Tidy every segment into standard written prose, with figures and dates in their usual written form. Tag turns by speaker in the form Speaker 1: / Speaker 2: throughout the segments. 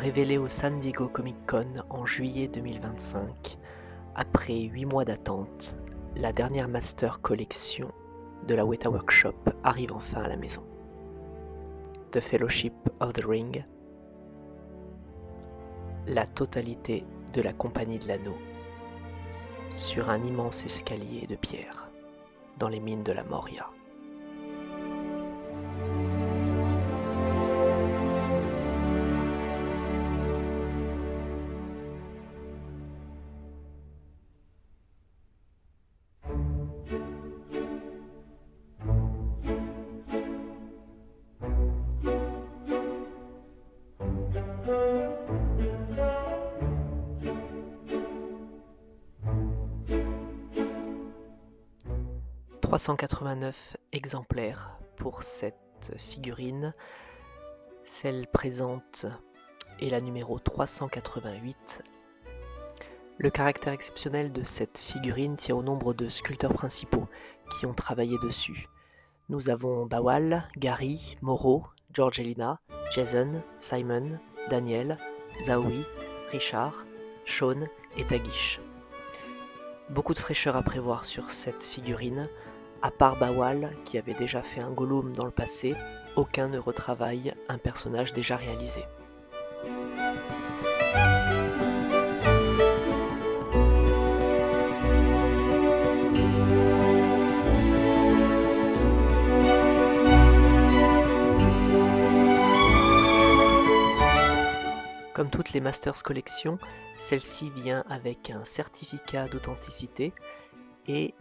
Speaker 1: révélé au San Diego Comic-Con en juillet 2025, après 8 mois d'attente, la dernière Master Collection de la Weta Workshop arrive enfin à la maison. The Fellowship of the Ring, la totalité de la Compagnie de l'Anneau, sur un immense escalier de pierre, dans les mines de la Moria. « 389 exemplaires pour cette figurine. Celle présente est la numéro 388. Le caractère exceptionnel de cette figurine tient au nombre de sculpteurs principaux qui ont travaillé dessus. Nous avons Bawal, Gary, Moreau, Georgelina, Jason, Simon, Daniel, Zawi, Richard, Sean et Tagish. Beaucoup de fraîcheur à prévoir sur cette figurine. À part Bawal, qui avait déjà fait un Gollum dans le passé, aucun ne retravaille un personnage déjà réalisé. Comme toutes les Masters Collection, celle-ci vient avec un certificat d'authenticité et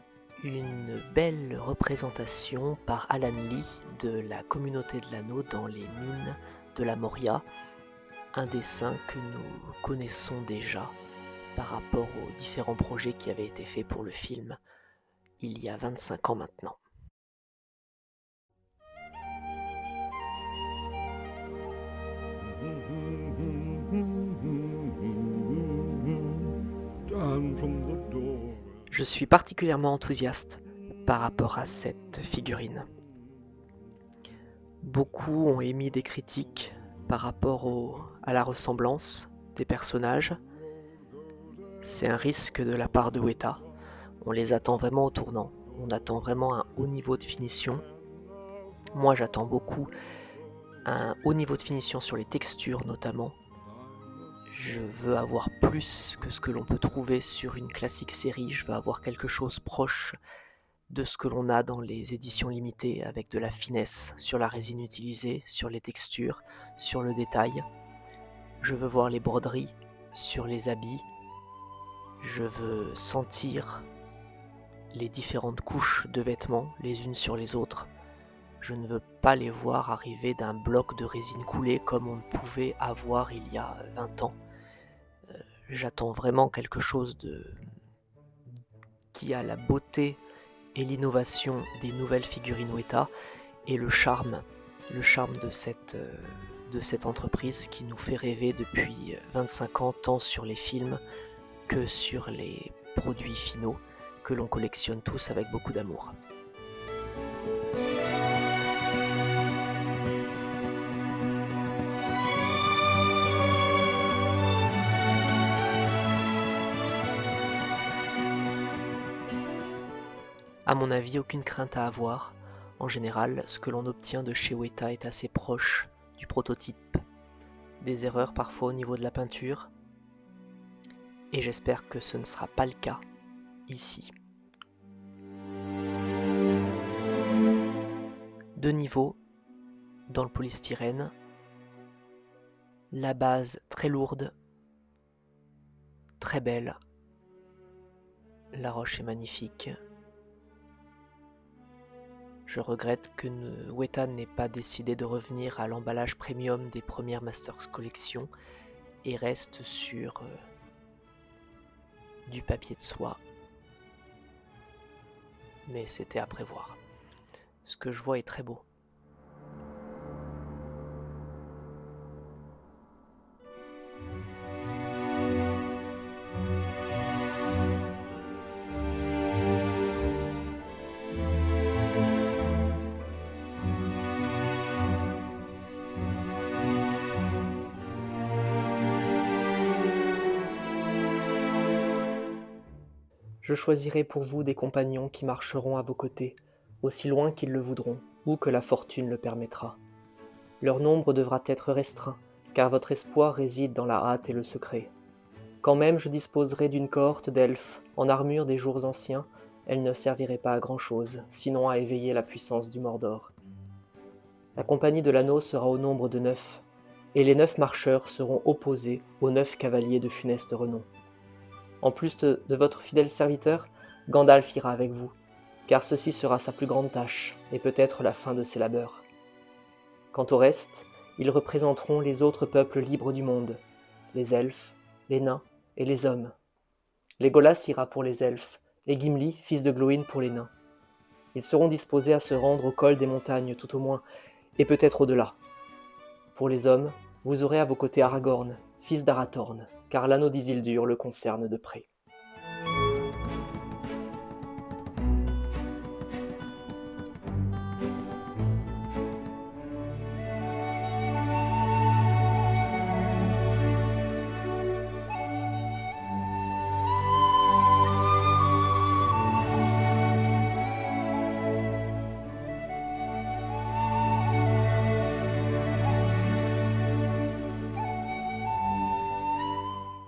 Speaker 1: une belle représentation par Alan Lee de la communauté de l'anneau dans les mines de la Moria, un dessin que nous connaissons déjà par rapport aux différents projets qui avaient été faits pour le film il y a 25 ans maintenant. Je suis particulièrement enthousiaste par rapport à cette figurine. Beaucoup ont émis des critiques par rapport à la ressemblance des personnages. C'est un risque de la part de Weta. On les attend vraiment au tournant. On attend vraiment un haut niveau de finition. Moi, j'attends beaucoup un haut niveau de finition sur les textures notamment. Je veux avoir plus que ce que l'on peut trouver sur une classique série. Je veux avoir quelque chose proche de ce que l'on a dans les éditions limitées, avec de la finesse sur la résine utilisée, sur les textures, sur le détail. Je veux voir les broderies sur les habits. Je veux sentir les différentes couches de vêtements les unes sur les autres. Je ne veux pas les voir arriver d'un bloc de résine coulée comme on pouvait avoir il y a 20 ans. J'attends vraiment quelque chose qui a la beauté et l'innovation des nouvelles figurines Weta et le charme de cette entreprise qui nous fait rêver depuis 25 ans tant sur les films que sur les produits finaux que l'on collectionne tous avec beaucoup d'amour. À mon avis, aucune crainte à avoir. En général, ce que l'on obtient de chez Weta est assez proche du prototype. Des erreurs parfois au niveau de la peinture. Et j'espère que ce ne sera pas le cas ici. 2 niveaux dans le polystyrène. La base très lourde, très belle. La roche est magnifique. Je regrette que Weta n'ait pas décidé de revenir à l'emballage premium des premières Masters Collection et reste sur du papier de soie. Mais c'était à prévoir. Ce que je vois est très beau. Je choisirai pour vous des compagnons qui marcheront à vos côtés, aussi loin qu'ils le voudront, ou que la fortune le permettra. Leur nombre devra être restreint, car votre espoir réside dans la hâte et le secret. Quand même je disposerai d'une cohorte d'elfes, en armure des jours anciens, elle ne servirait pas à grand-chose, sinon à éveiller la puissance du Mordor. La compagnie de l'anneau sera au nombre de 9, et les 9 marcheurs seront opposés aux 9 cavaliers de funeste renom. En plus de votre fidèle serviteur, Gandalf ira avec vous, car ceci sera sa plus grande tâche, et peut-être la fin de ses labeurs. Quant au reste, ils représenteront les autres peuples libres du monde, les elfes, les nains et les hommes. Legolas ira pour les elfes, et Gimli, fils de Glóin, pour les nains. Ils seront disposés à se rendre au col des montagnes tout au moins, et peut-être au-delà. Pour les hommes, vous aurez à vos côtés Aragorn, fils d'Arathorn, car l'anneau d'Isildur le concerne de près.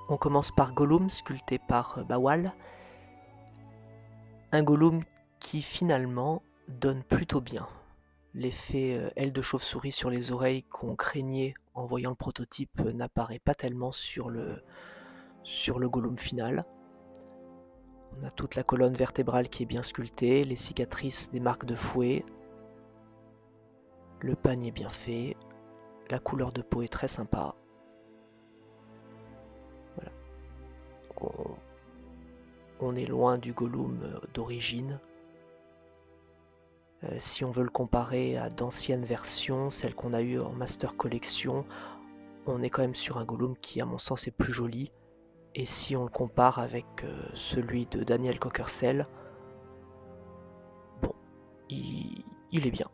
Speaker 1: On commence par Gollum, sculpté par Bawal. Un Gollum qui finalement donne plutôt bien. L'effet aile de chauve-souris sur les oreilles qu'on craignait en voyant le prototype n'apparaît pas tellement sur le Gollum final. On a toute la colonne vertébrale qui est bien sculptée, les cicatrices des marques de fouet. Le pagne est bien fait, la couleur de peau est très sympa. Voilà. On est loin du Gollum d'origine. Si on veut le comparer à d'anciennes versions, celles qu'on a eues en Master Collection, on est quand même sur un Gollum qui, à mon sens, est plus joli. Et si on le compare avec celui de Daniel Cockersell, bon, il est bien.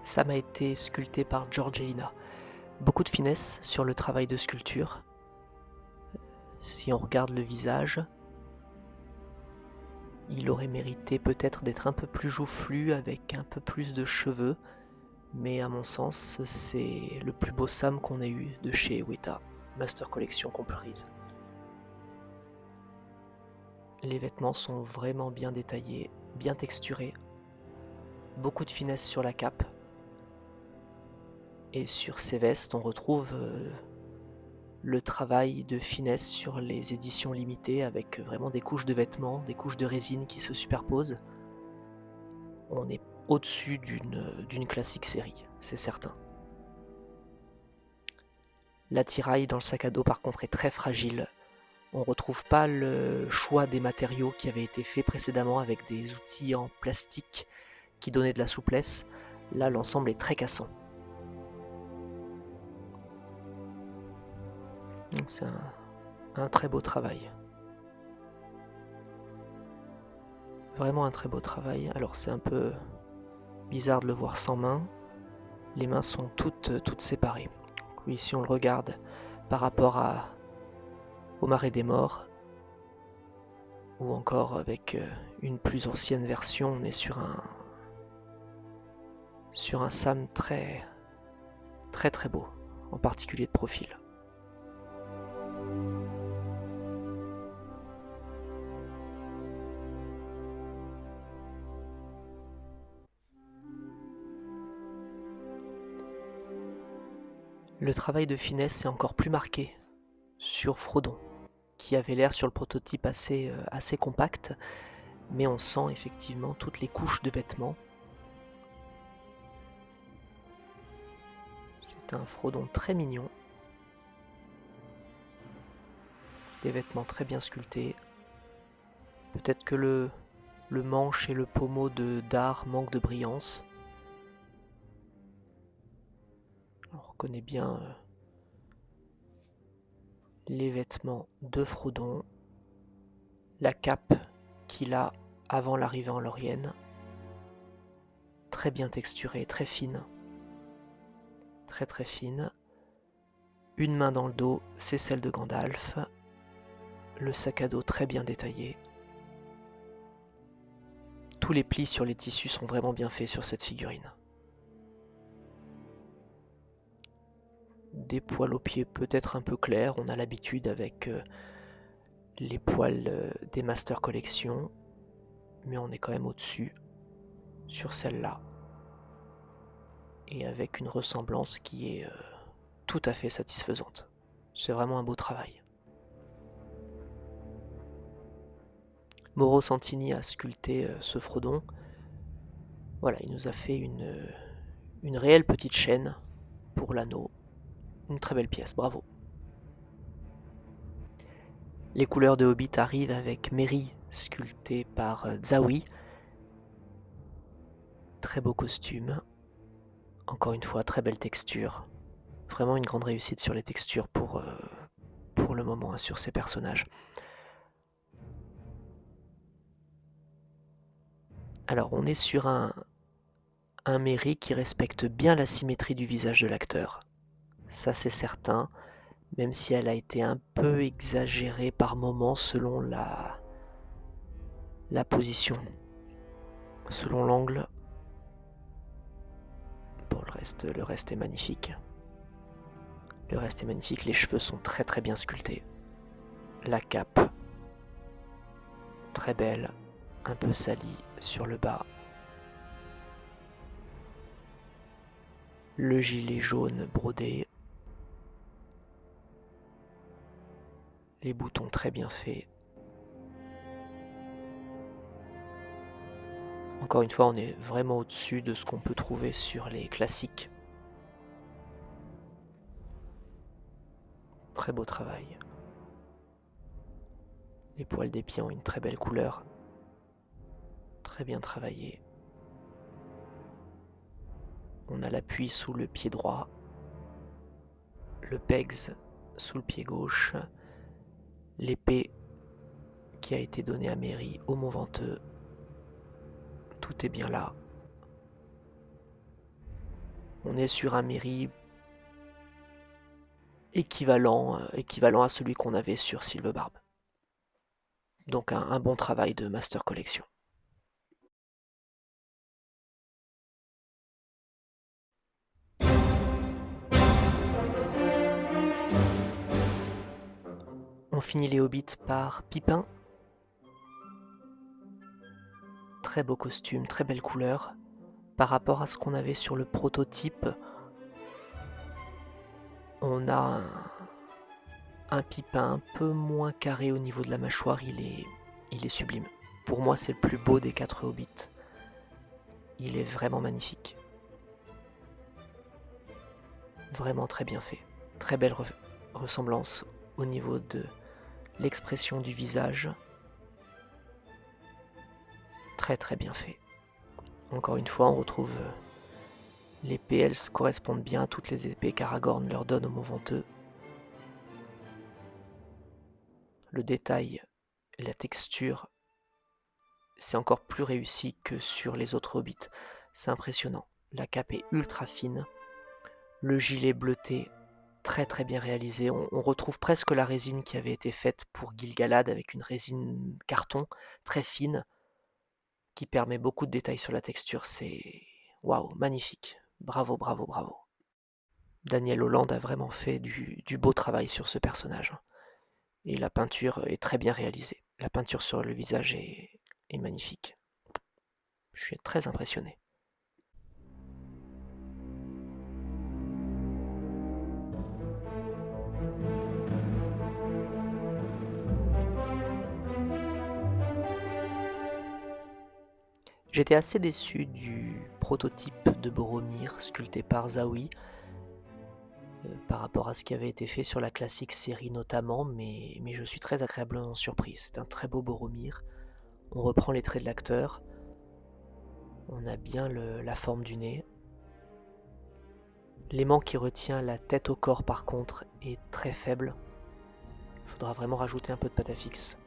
Speaker 1: Ça m'a été sculpté par George Elina. Beaucoup de finesse sur le travail de sculpture. Si on regarde le visage, il aurait mérité peut-être d'être un peu plus joufflu avec un peu plus de cheveux, mais à mon sens, c'est le plus beau Sam qu'on ait eu de chez Weta, Master Collection comprise. Les vêtements sont vraiment bien détaillés, bien texturés, beaucoup de finesse sur la cape, et sur ces vestes on retrouve le travail de finesse sur les éditions limitées avec vraiment des couches de vêtements, des couches de résine qui se superposent. On est au-dessus d'une classique série, c'est certain. L'attirail dans le sac à dos par contre est très fragile. On ne retrouve pas le choix des matériaux qui avait été fait précédemment avec des outils en plastique qui donnaient de la souplesse. Là, l'ensemble est très cassant. C'est un très beau travail. Vraiment un très beau travail. Alors c'est un peu bizarre de le voir sans main. Les mains sont toutes séparées. Oui, si on le regarde par rapport au Marais des Morts, ou encore avec une plus ancienne version, on est sur un Sam très très très beau, en particulier de profil. Le travail de finesse est encore plus marqué sur Frodon, qui avait l'air sur le prototype assez compact, mais on sent effectivement toutes les couches de vêtements. C'est un Frodon très mignon, des vêtements très bien sculptés. Peut-être que le manche et le pommeau de Dar manquent de brillance. On reconnaît bien les vêtements de Frodon, la cape qu'il a avant l'arrivée en Lorienne, très bien texturée, très fine, très très fine. Une main dans le dos, c'est celle de Gandalf. Le sac à dos très bien détaillé. Tous les plis sur les tissus sont vraiment bien faits sur cette figurine. Des poils aux pieds peut-être un peu clairs, on a l'habitude avec les poils des Master Collection, mais on est quand même au-dessus sur celle-là. Et avec une ressemblance qui est tout à fait satisfaisante. C'est vraiment un beau travail. Mauro Santini a sculpté ce Frodon. Voilà, il nous a fait une réelle petite chaîne pour l'anneau. Une très belle pièce, bravo. Les couleurs de Hobbit arrivent avec Merry, sculpté par Zawi. Très beau costume. Encore une fois, très belle texture. Vraiment une grande réussite sur les textures pour le moment, hein, sur ces personnages. Alors, on est sur un Merry qui respecte bien la symétrie du visage de l'acteur. Ça, c'est certain, même si elle a été un peu exagérée par moments selon la position. Selon l'angle. Bon, le reste est magnifique. Le reste est magnifique, les cheveux sont très très bien sculptés. La cape, très belle, un peu salie sur le bas. Le gilet jaune brodé. Les boutons très bien faits. Encore une fois, on est vraiment au-dessus de ce qu'on peut trouver sur les classiques. Très beau travail. Les poils des pieds ont une très belle couleur. Très bien travaillé. On a l'appui sous le pied droit. Le pegs sous le pied gauche. L'épée qui a été donnée à Merry au Mont Venteux. Tout est bien là. On est sur un Merry équivalent à celui qu'on avait sur Sylvebarbe. Donc un bon travail de Master Collection. On finit les Hobbits par Pipin. Très beau costume, très belle couleur. Par rapport à ce qu'on avait sur le prototype, on a un Pipin un peu moins carré au niveau de la mâchoire, il est sublime. Pour moi, c'est le plus beau des 4 Hobbits. Il est vraiment magnifique. Vraiment très bien fait. Très belle ressemblance au niveau de l'expression du visage. Très très bien fait. Encore une fois, on retrouve les PL correspondent bien à toutes les épées qu'Aragorn leur donne au Mont Venteux. Le détail, la texture, c'est encore plus réussi que sur les autres Hobbits. C'est impressionnant. La cape est ultra fine. Le gilet bleuté, très très bien réalisé. On retrouve presque la résine qui avait été faite pour Gil-galad avec une résine carton très fine qui permet beaucoup de détails sur la texture. C'est waouh, magnifique. Bravo, bravo, bravo. Daniel Holland a vraiment fait du beau travail sur ce personnage. Et la peinture est très bien réalisée. La peinture sur le visage est magnifique. Je suis très impressionné. J'étais assez déçu du prototype de Boromir sculpté par Zawi par rapport à ce qui avait été fait sur la classique série notamment, mais je suis très agréablement surpris. C'est un très beau Boromir. On reprend les traits de l'acteur. On a bien la forme du nez. L'aimant qui retient la tête au corps par contre est très faible. Il faudra vraiment rajouter un peu de patafix.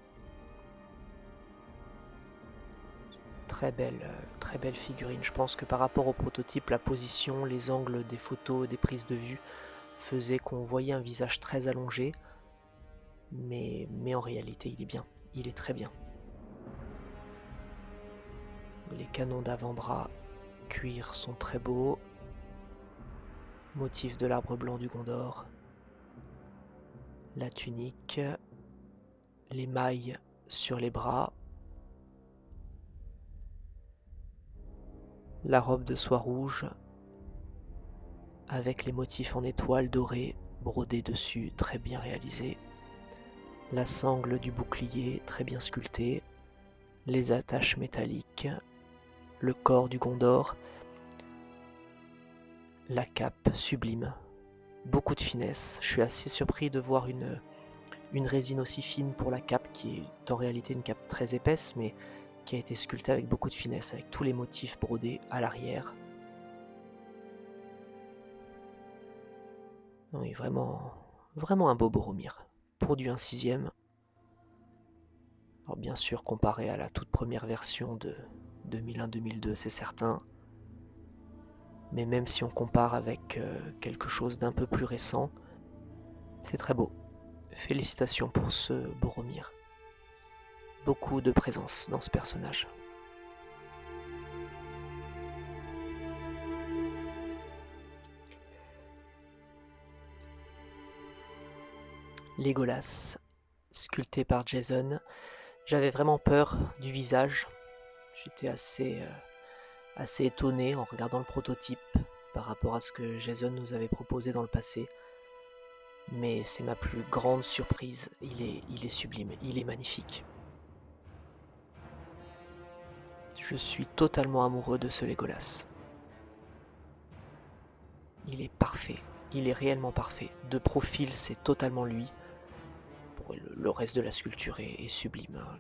Speaker 1: Très belle figurine. Je pense que par rapport au prototype, la position, les angles des photos, des prises de vue faisait qu'on voyait un visage très allongé, mais en réalité il est bien, il est très bien. Les canons d'avant-bras cuir sont très beaux, motif de l'arbre blanc du Gondor, la tunique, les mailles sur les bras, la robe de soie rouge avec les motifs en étoiles dorées brodés dessus, très bien réalisés, la sangle du bouclier très bien sculptée, les attaches métalliques, le corps du Gondor, la cape sublime, beaucoup de finesse. Je suis assez surpris de voir une résine aussi fine pour la cape, qui est en réalité une cape très épaisse, mais qui a été sculptée avec beaucoup de finesse, avec tous les motifs brodés à l'arrière. Oui, vraiment, vraiment un beau Boromir. Pour du 1/6, alors bien sûr comparé à la toute première version de 2001-2002, c'est certain. Mais même si on compare avec quelque chose d'un peu plus récent, c'est très beau. Félicitations pour ce Boromir. Beaucoup de présence dans ce personnage. Legolas, sculpté par Jason. J'avais vraiment peur du visage. J'étais assez étonné en regardant le prototype par rapport à ce que Jason nous avait proposé dans le passé. Mais c'est ma plus grande surprise. Il est sublime, il est magnifique. Je suis totalement amoureux de ce Legolas. Il est parfait, il est réellement parfait. De profil, c'est totalement lui. Bon, le reste de la sculpture est sublime. Hein.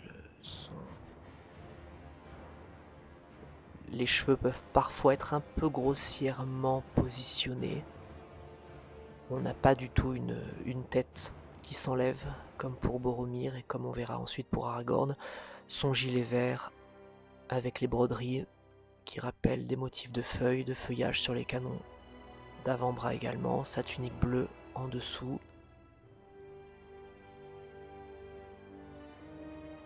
Speaker 1: Les cheveux peuvent parfois être un peu grossièrement positionnés. On n'a pas du tout une tête qui s'enlève, comme pour Boromir et comme on verra ensuite pour Aragorn. Son gilet vert avec les broderies qui rappellent des motifs de feuilles, de feuillage sur les canons d'avant-bras également, sa tunique bleue en dessous,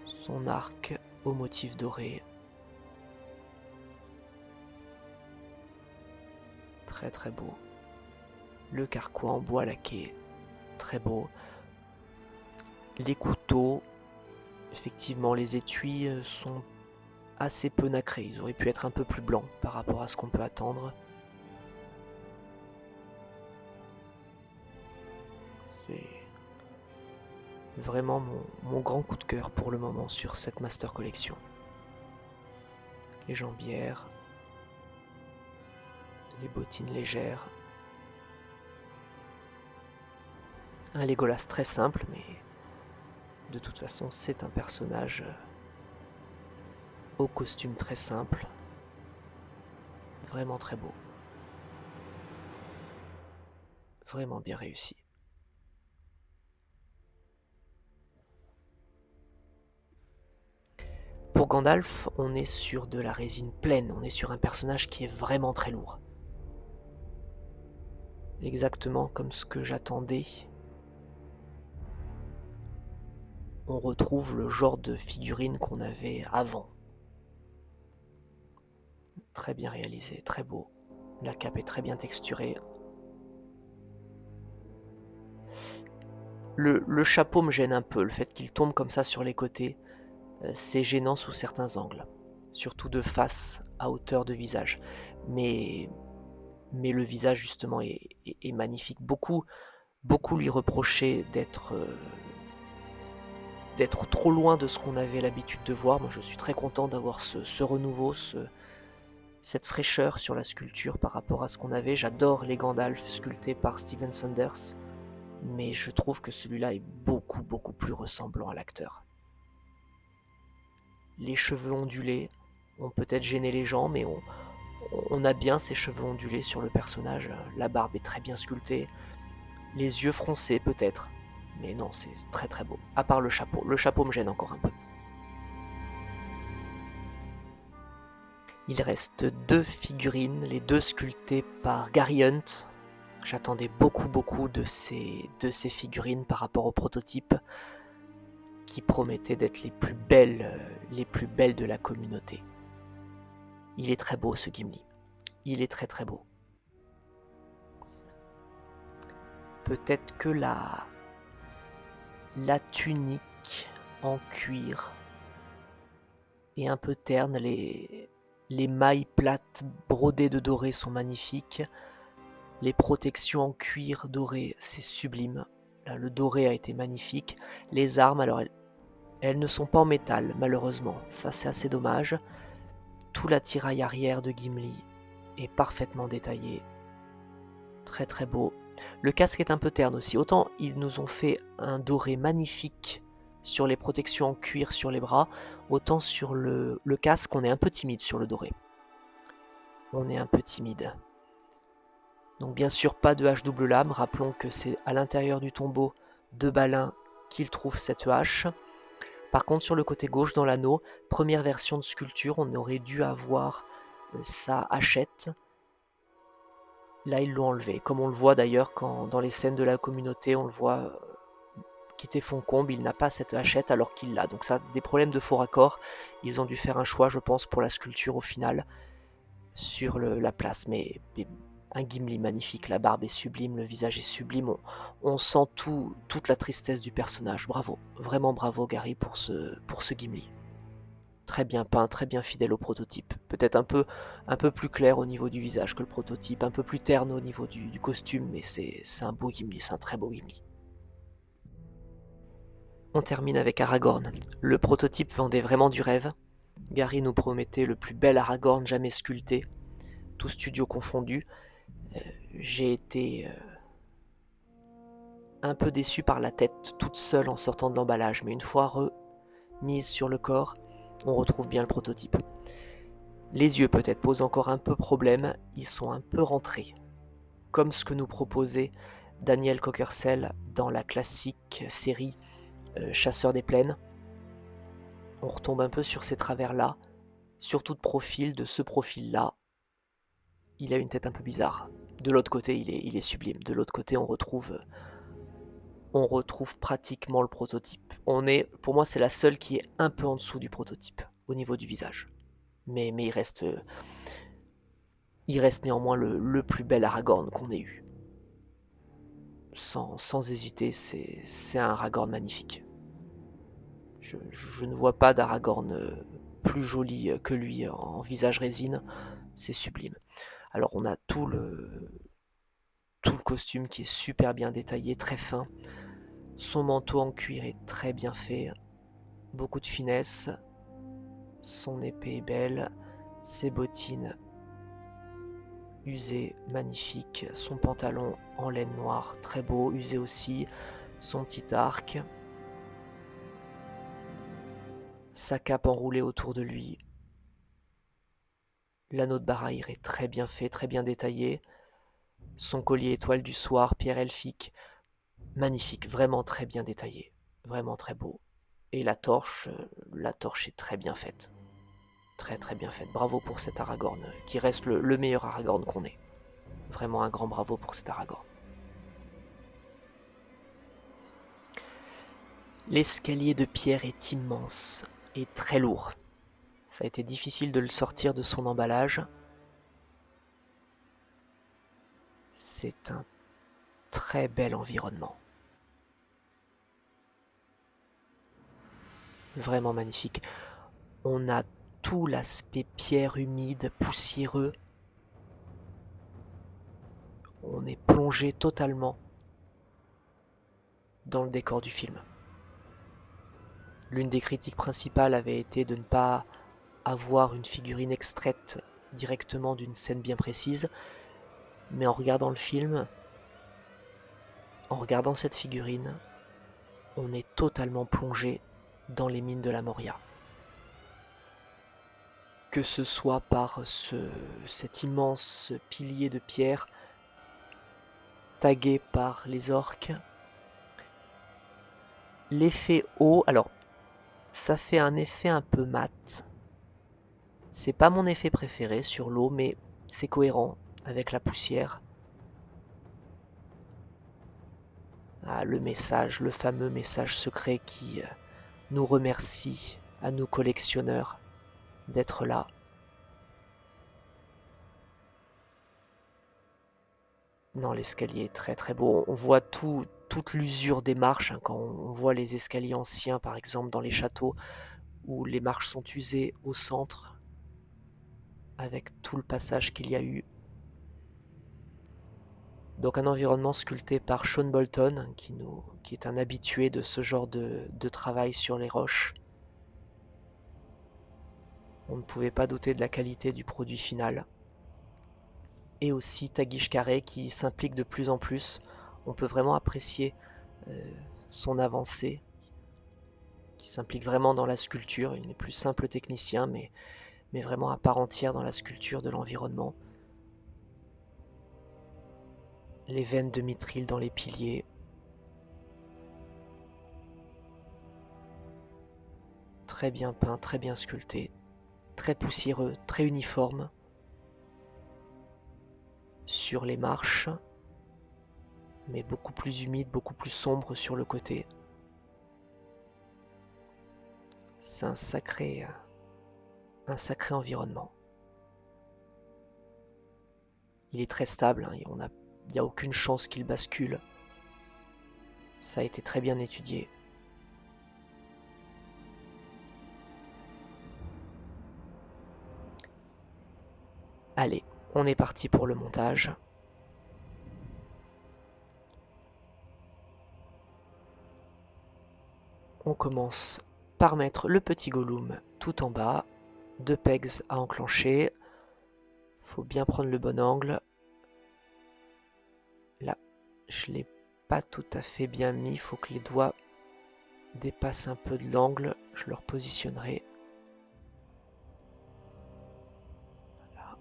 Speaker 1: son arc au motif doré. Très très beau. Le carquois en bois laqué, très beau. Les couteaux, effectivement les étuis sont assez peu nacrés, ils auraient pu être un peu plus blancs par rapport à ce qu'on peut attendre. C'est vraiment mon grand coup de cœur pour le moment sur cette Master Collection. Les jambières, les bottines légères. Un Legolas très simple, mais de toute façon c'est un personnage au costume très simple, vraiment très beau. Vraiment bien réussi. Pour Gandalf, on est sur de la résine pleine, on est sur un personnage qui est vraiment très lourd. Exactement comme ce que j'attendais. On retrouve le genre de figurine qu'on avait avant. Très bien réalisé, très beau. La cape est très bien texturée. Le chapeau me gêne un peu, le fait qu'il tombe comme ça sur les côtés, c'est gênant sous certains angles, surtout de face à hauteur de visage. Mais le visage justement est magnifique. Beaucoup lui reprochaient d'être trop loin de ce qu'on avait l'habitude de voir. Moi je suis très content d'avoir ce renouveau, cette fraîcheur sur la sculpture par rapport à ce qu'on avait. J'adore les Gandalf sculptés par Steven Sanders, mais je trouve que celui-là est beaucoup plus ressemblant à l'acteur. Les cheveux ondulés ont peut-être gêné les gens, mais on a bien ces cheveux ondulés sur le personnage. La barbe est très bien sculptée, les yeux froncés peut-être, mais non, c'est très très beau. À part le chapeau me gêne encore un peu. Il reste 2 figurines, les 2 sculptées par Gary Hunt. J'attendais beaucoup de ces figurines par rapport au prototype qui promettaient d'être les plus belles de la communauté. Il est très beau ce Gimli. Il est très beau. Peut-être que la tunique en cuir est un peu terne, les mailles plates brodées de doré sont magnifiques, les protections en cuir doré, c'est sublime. Là, le doré a été magnifique. Les armes, alors elles ne sont pas en métal, malheureusement, ça c'est assez dommage. Tout l'attirail arrière de Gimli est parfaitement détaillé, très beau. Le casque est un peu terne aussi, autant ils nous ont fait un doré magnifique sur les protections en cuir sur les bras, autant sur le casque on est un peu timide sur le doré. On est un peu timide. Donc bien sûr pas de hache double lame, rappelons que c'est à l'intérieur du tombeau de Balin qu'il trouve cette hache. Par contre sur le côté gauche dans l'anneau, première version de sculpture, on aurait dû avoir sa hachette. Là ils l'ont enlevé, comme on le voit d'ailleurs quand dans les scènes de la communauté, on le voit quitter Foncombe, il n'a pas cette hachette alors qu'il l'a. Donc ça, des problèmes de faux raccord, ils ont dû faire un choix je pense pour la sculpture au final sur la place, mais un Gimli magnifique, la barbe est sublime, le visage est sublime, on sent toute la tristesse du personnage. Bravo, vraiment bravo Gary pour ce Gimli. Très bien peint, très bien fidèle au prototype. Peut-être un peu plus clair au niveau du visage que le prototype, un peu plus terne au niveau du costume, mais c'est un beau Gimli, c'est un très beau Gimli. On termine avec Aragorn. Le prototype vendait vraiment du rêve. Gary nous promettait le plus bel Aragorn jamais sculpté, tout studio confondu. J'ai été un peu déçu par la tête toute seule en sortant de l'emballage, mais une fois remise sur le corps, on retrouve bien le prototype. Les yeux peut-être posent encore un peu problème, ils sont un peu rentrés, comme ce que nous proposait Daniel Cockersell dans la classique série Chasseur des plaines. On retombe un peu sur ces travers-là, surtout de profil, de ce profil-là. Il a une tête un peu bizarre. De l'autre côté, il est sublime. De l'autre côté, on retrouve pratiquement le prototype. Pour moi, c'est la seule qui est un peu en dessous du prototype, au niveau du visage. Mais il reste néanmoins le plus bel Aragorn qu'on ait eu. Sans hésiter, c'est un Aragorn magnifique. Je ne vois pas d'Aragorn plus joli que lui en visage résine. C'est sublime. Alors on a tout le costume qui est super bien détaillé, très fin. Son manteau en cuir est très bien fait, beaucoup de finesse. Son épée est belle, ses bottines usées, magnifiques. Son pantalon en laine noire, très beau, usé aussi. Son petit arc. Sa cape enroulée autour de lui. L'anneau de Barahir est très bien fait, très bien détaillé. Son collier étoile du soir, pierre elfique, magnifique, vraiment très bien détaillé, vraiment très beau. Et la torche est très bien faite. Très bien faite. Bravo pour cet Aragorn, qui reste le meilleur Aragorn qu'on ait. Vraiment un grand bravo pour cet Aragorn. L'escalier de pierre est immense et très lourd. Ça a été difficile de le sortir de son emballage. C'est un très bel environnement. Vraiment magnifique. On a tout l'aspect pierre humide, poussiéreux. On est plongé totalement dans le décor du film. L'une des critiques principales avait été de ne pas avoir une figurine extraite directement d'une scène bien précise, mais en regardant le film, en regardant cette figurine, on est totalement plongé dans les mines de la Moria. Que ce soit par cet immense pilier de pierre tagué par les orques, l'effet eau, alors ça fait un effet un peu mat. C'est pas mon effet préféré sur l'eau, mais c'est cohérent avec la poussière. Ah, le message, le fameux message secret qui nous remercie à nous collectionneurs d'être là. Non, l'escalier est très très beau. On voit toute l'usure des marches, hein, quand on voit les escaliers anciens, par exemple dans les châteaux, où les marches sont usées au centre, avec tout le passage qu'il y a eu. Donc un environnement sculpté par Sean Bolton, qui est un habitué de ce genre de travail sur les roches. On ne pouvait pas douter de la qualité du produit final. Et aussi Tagish Karé qui s'implique de plus en plus. On peut vraiment apprécier son avancée, qui s'implique vraiment dans la sculpture. Il n'est plus simple technicien, mais vraiment à part entière dans la sculpture de l'environnement. Les veines de mithril dans les piliers. Très bien peint, très bien sculpté, très poussiéreux, très uniforme. Sur les marches, mais beaucoup plus humide, beaucoup plus sombre sur le côté. C'est un sacré environnement. Il est très stable, hein, il n'y a aucune chance qu'il bascule. Ça a été très bien étudié. Allez, on est parti pour le montage. On commence par mettre le petit Gollum tout en bas, 2 pegs à enclencher. Faut bien prendre le bon angle. Là, je ne l'ai pas tout à fait bien mis, il faut que les doigts dépassent un peu de l'angle. Je le repositionnerai. Voilà.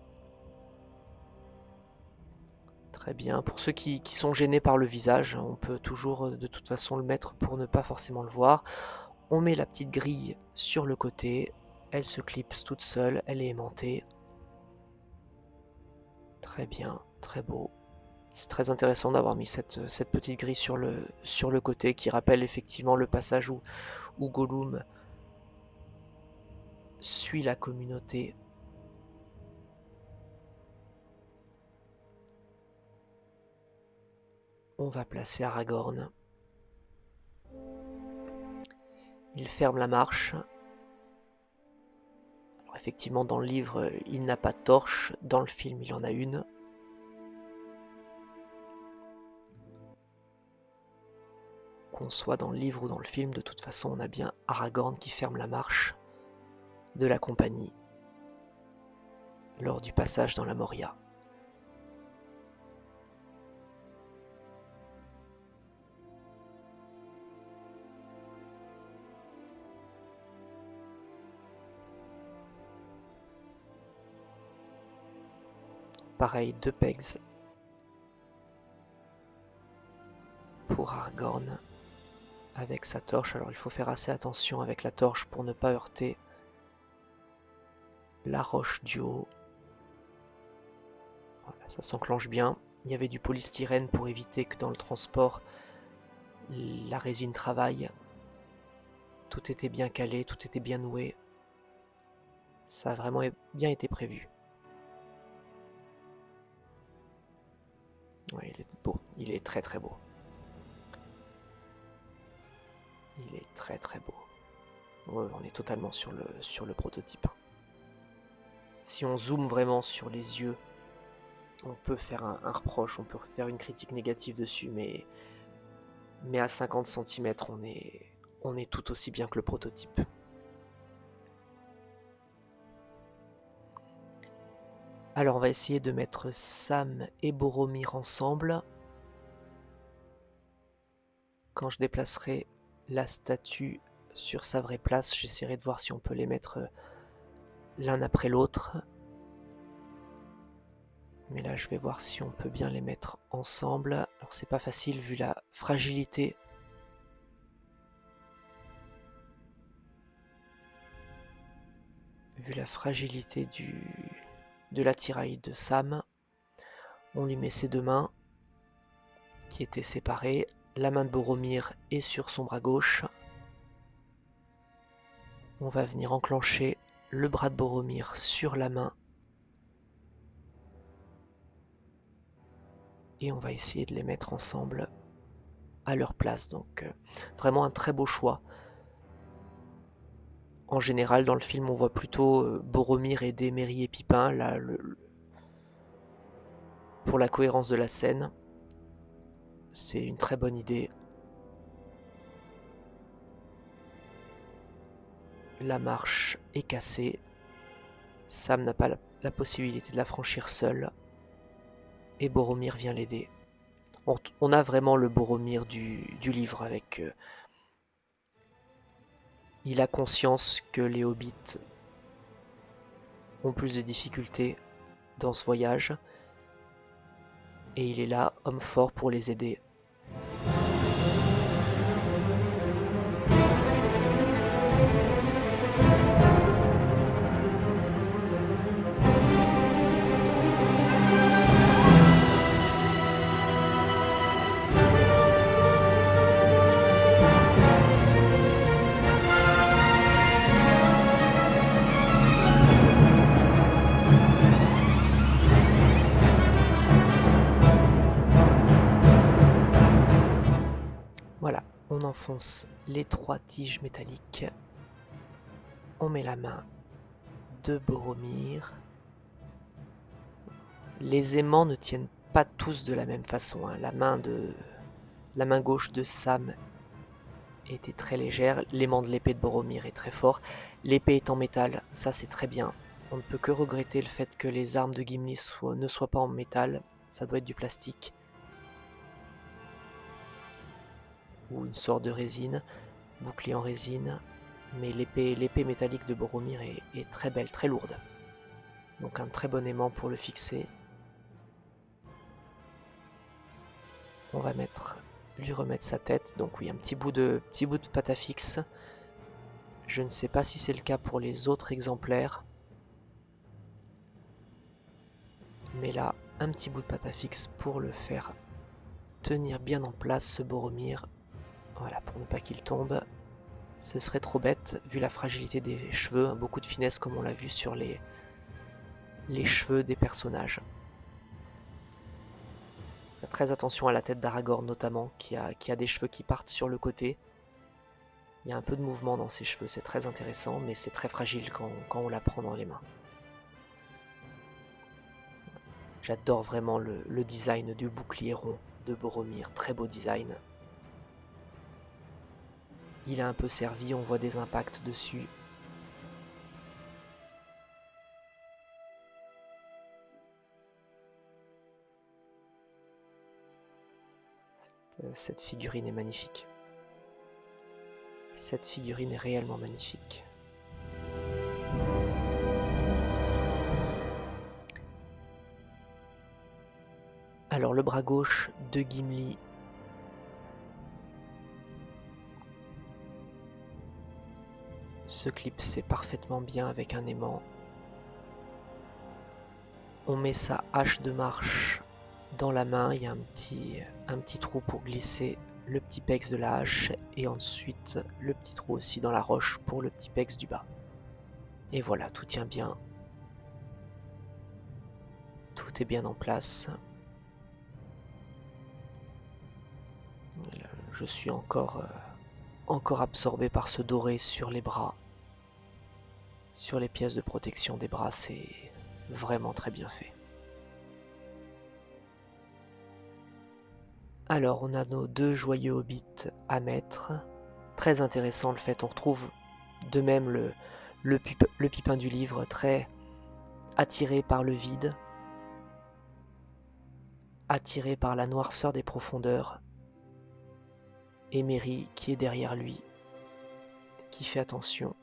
Speaker 1: Très bien. Pour ceux qui sont gênés par le visage, on peut toujours de toute façon le mettre pour ne pas forcément le voir. On met la petite grille sur le côté. Elle se clipse toute seule, elle est aimantée. Très bien, très beau. C'est très intéressant d'avoir mis cette petite grille sur le côté qui rappelle effectivement le passage où Gollum suit la communauté. On va placer Aragorn. Il ferme la marche. Alors effectivement, dans le livre, il n'a pas de torche. Dans le film, il en a une. Qu'on soit dans le livre ou dans le film, de toute façon, on a bien Aragorn qui ferme la marche de la compagnie lors du passage dans la Moria. Pareil, 2 pegs pour Aragorn avec sa torche. Alors il faut faire assez attention avec la torche pour ne pas heurter la roche du haut. Voilà, ça s'enclenche bien. Il y avait du polystyrène pour éviter que dans le transport la résine travaille. Tout était bien calé, tout était bien noué. Ça a vraiment bien été prévu. Ouais, il est beau, il est très très beau. Il est très très beau. Ouais, on est totalement sur le prototype. Si on zoome vraiment sur les yeux, on peut faire un reproche, on peut faire une critique négative dessus, mais à 50 cm, on est tout aussi bien que le prototype. Alors on va essayer de mettre Sam et Boromir ensemble. Quand je déplacerai la statue sur sa vraie place, j'essaierai de voir si on peut les mettre l'un après l'autre. Mais là je vais voir si on peut bien les mettre ensemble. Alors c'est pas facile vu la fragilité de l'attirail de Sam. On lui met ses 2 mains qui étaient séparées. La main de Boromir est sur son bras gauche. On va venir enclencher le bras de Boromir sur la main. Et on va essayer de les mettre ensemble à leur place. Donc vraiment un très beau choix. En général, dans le film, on voit plutôt Boromir aider Merry et Pippin. Là, pour la cohérence de la scène, c'est une très bonne idée. La marche est cassée. Sam n'a pas la possibilité de la franchir seul. Et Boromir vient l'aider. On a vraiment le Boromir du livre avec... il a conscience que les hobbits ont plus de difficultés dans ce voyage. Et il est là, homme fort, pour les aider. Voilà, on enfonce les 3 tiges métalliques. On met la main de Boromir. Les aimants ne tiennent pas tous de la même façon. La main gauche de Sam était très légère. L'aimant de l'épée de Boromir est très fort. L'épée est en métal, ça c'est très bien. On ne peut que regretter le fait que les armes de Gimli ne soient pas en métal. Ça doit être du plastique. Ou une sorte de résine, bouclier en résine. Mais l'épée métallique de Boromir est très belle, très lourde. Donc un très bon aimant pour le fixer. On va lui remettre sa tête. Donc oui, un petit bout de patafix. Je ne sais pas si c'est le cas pour les autres exemplaires. Mais là, un petit bout de patafix pour le faire tenir bien en place, ce Boromir. Voilà, pour ne pas qu'il tombe. Ce serait trop bête, vu la fragilité des cheveux. Beaucoup de finesse, comme on l'a vu sur les cheveux des personnages. Faire très attention à la tête d'Aragorn notamment, qui a des cheveux qui partent sur le côté. Il y a un peu de mouvement dans ses cheveux, c'est très intéressant, mais c'est très fragile quand on la prend dans les mains. J'adore vraiment le design du bouclier rond de Boromir, très beau design. Il a un peu servi, on voit des impacts dessus. Cette figurine est magnifique. Cette figurine est réellement magnifique. Alors le bras gauche de Gimli se clipsait parfaitement bien avec un aimant. On met sa hache de marche dans la main, il y a un petit trou pour glisser le petit pex de la hache et ensuite le petit trou aussi dans la roche pour le petit pex du bas. Et voilà, tout tient bien. Tout est bien en place. Je suis encore absorbé par ce doré sur les bras. Sur les pièces de protection des bras, c'est vraiment très bien fait. Alors, on a nos 2 joyeux hobbits à mettre. Très intéressant le fait, on retrouve de même le Pippin du livre, très attiré par le vide, attiré par la noirceur des profondeurs. Et Merry qui est derrière lui, qui fait attention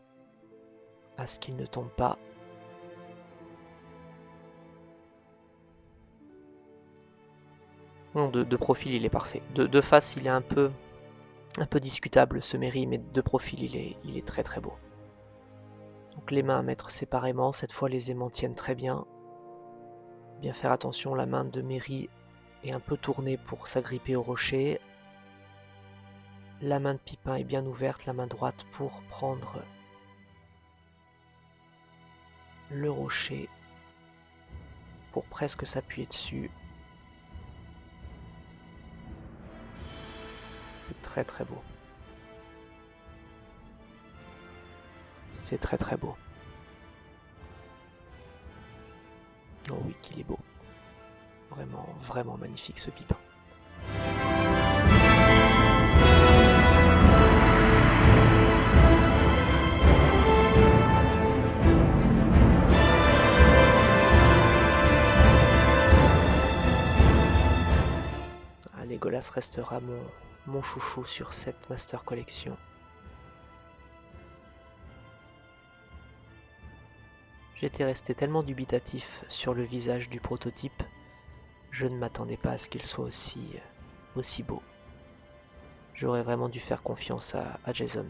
Speaker 1: à ce qu'il ne tombe pas. Non, de profil il est parfait. De face il est un peu discutable ce Merry, mais de profil il est très très beau. Donc les mains à mettre séparément, cette fois les aimants tiennent très bien. Bien faire attention, la main de Merry est un peu tournée pour s'agripper au rocher. La main de Pipin est bien ouverte, la main droite pour prendre le rocher, pour presque s'appuyer dessus. C'est très très beau. C'est très très beau. Oh oui, qu'il est beau. Vraiment, vraiment magnifique ce Pipin. Legolas restera mon chouchou sur cette Master Collection. J'étais resté tellement dubitatif sur le visage du prototype, je ne m'attendais pas à ce qu'il soit aussi beau. J'aurais vraiment dû faire confiance à Jason.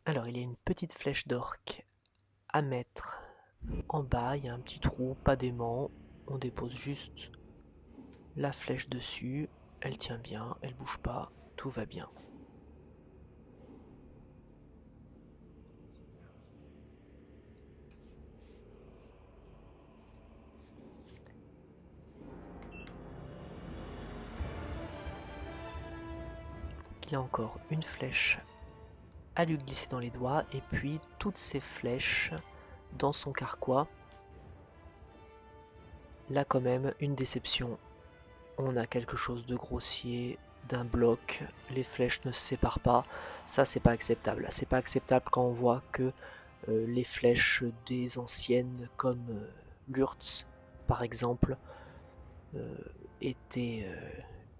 Speaker 1: Alors il y a une petite flèche d'orque à mettre en bas, il y a un petit trou, pas d'aimant, on dépose juste la flèche dessus, elle tient bien, elle bouge pas, tout va bien. Il a encore une flèche à lui glisser dans les doigts et puis toutes ces flèches dans son carquois. Là quand même une déception, on a quelque chose de grossier, d'un bloc, les flèches ne se séparent pas, ça c'est pas acceptable. C'est pas acceptable quand on voit que les flèches des anciennes comme l'Urtz par exemple étaient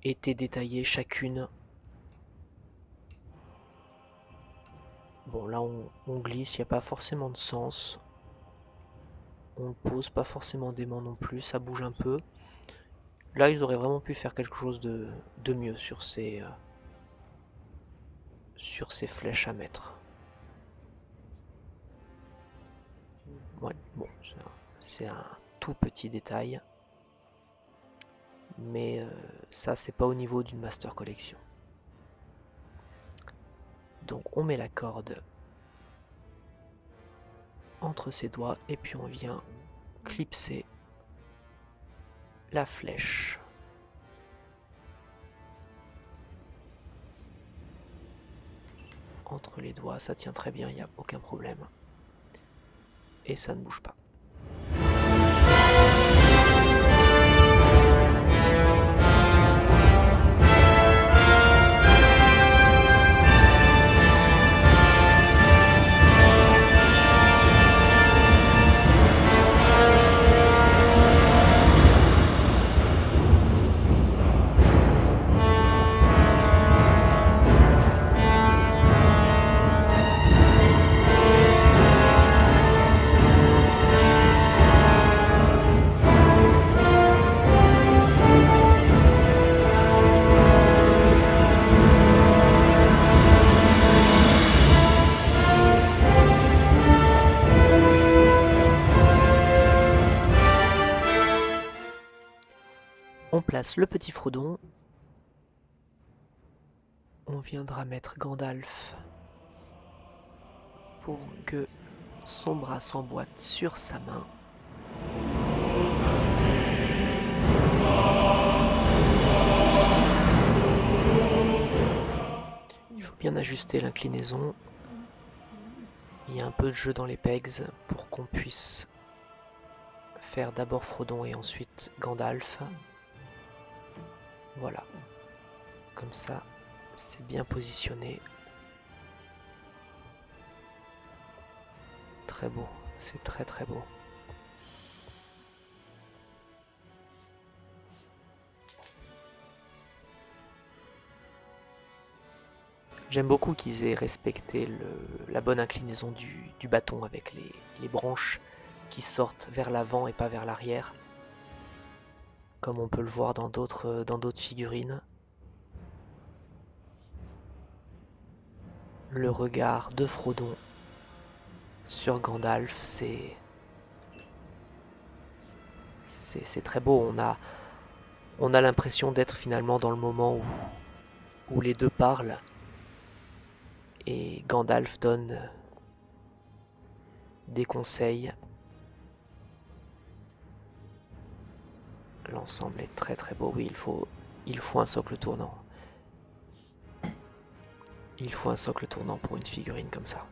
Speaker 1: détaillées chacune. Bon là on glisse, il n'y a pas forcément de sens. On ne pose pas forcément d'aimant non plus, ça bouge un peu. Là ils auraient vraiment pu faire quelque chose de mieux sur ces flèches à mettre. Ouais, bon, c'est un tout petit détail. Mais ça c'est pas au niveau d'une Master Collection. Donc on met la corde entre ses doigts et puis on vient clipser la flèche. Entre les doigts, ça tient très bien, il n'y a aucun problème. Et ça ne bouge pas. On place le petit Frodon. On viendra mettre Gandalf pour que son bras s'emboîte sur sa main. Il faut bien ajuster l'inclinaison. Il y a un peu de jeu dans les pegs pour qu'on puisse faire d'abord Frodon et ensuite Gandalf. Voilà, comme ça c'est bien positionné. Très beau, c'est très très beau. J'aime beaucoup qu'ils aient respecté la bonne inclinaison du bâton avec les branches qui sortent vers l'avant et pas vers l'arrière, comme on peut le voir dans d'autres figurines. Le regard de Frodon sur Gandalf, c'est très beau. On a l'impression d'être finalement dans le moment où les deux parlent et Gandalf donne des conseils. L'ensemble est très très beau. Oui, il faut un socle tournant. Il faut un socle tournant pour une figurine comme ça.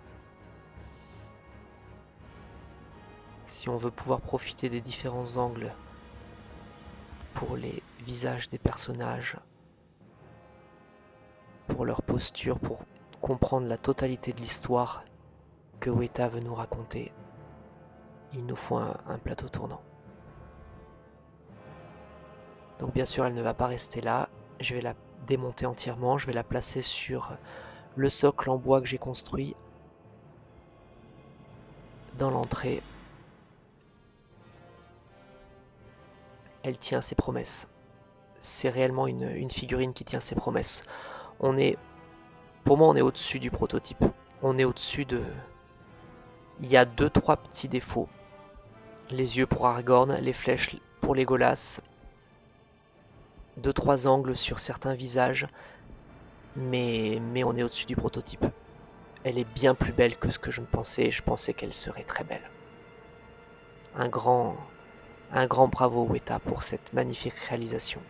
Speaker 1: Si on veut pouvoir profiter des différents angles pour les visages des personnages, pour leur posture, pour comprendre la totalité de l'histoire que Weta veut nous raconter, il nous faut un plateau tournant. Donc bien sûr, elle ne va pas rester là. Je vais la démonter entièrement. Je vais la placer sur le socle en bois que j'ai construit dans l'entrée. Elle tient ses promesses. C'est réellement une figurine qui tient ses promesses. Pour moi, on est au-dessus du prototype. On est au-dessus de... Il y a 2-3 petits défauts. Les yeux pour Aragorn, les flèches pour Legolas, 2-3 angles sur certains visages, mais on est au-dessus du prototype. Elle est bien plus belle que ce que je ne pensais, et je pensais qu'elle serait très belle. Un grand bravo Weta pour cette magnifique réalisation.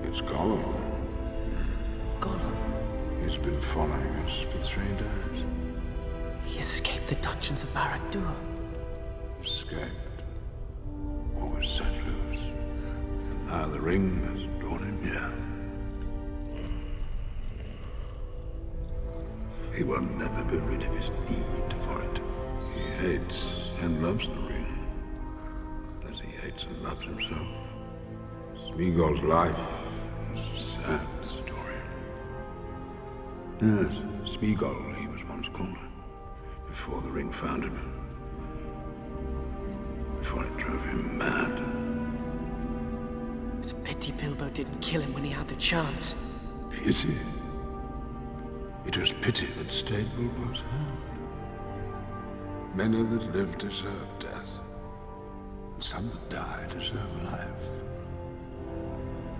Speaker 2: It's Gollum.
Speaker 3: Gollum?
Speaker 2: He's been following us for 3 days.
Speaker 3: He escaped the dungeons of Barad-dûr.
Speaker 2: Escaped. Or was set loose. And now the ring has drawn him here. He will never be rid of his need for it. He hates and loves the ring, as he hates and loves himself. Smeagol's life is a sad story. Yes, Smeagol, he was once called, before the ring found him. Before it drove him mad.
Speaker 3: It's a pity Bilbo didn't kill him when he had the chance.
Speaker 2: Pity? It was pity that stayed Bilbo's hand. Many that live deserve death, and some that die deserve life.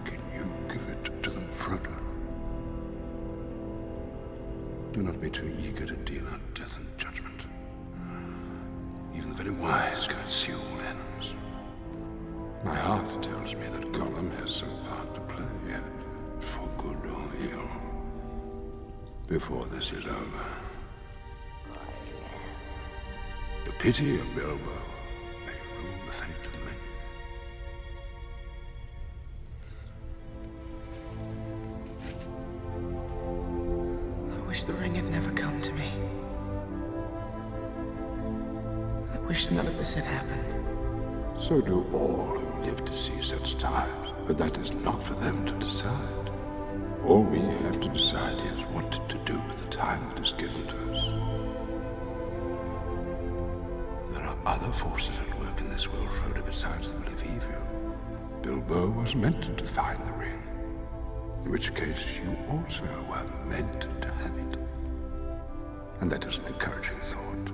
Speaker 2: Can you give it to them, Frodo? Do not be too eager to deal out death and judgment. Even the very wise cannot see all ends. My heart tells me that Gollum has some part to play yet, for good or ill. Before this is over. The pity of Bilbo may rule the fate of men.
Speaker 3: I wish the ring had never come to me. I wish none of this had happened.
Speaker 2: So do all who live to see such times, but that is not for them to decide. All we have to decide is what to do with the time that is given to us. There are other forces at work in this world, Frodo, besides the will of evil. Bilbo was meant to find the ring, in which case you also were meant to have it. And that is an encouraging thought.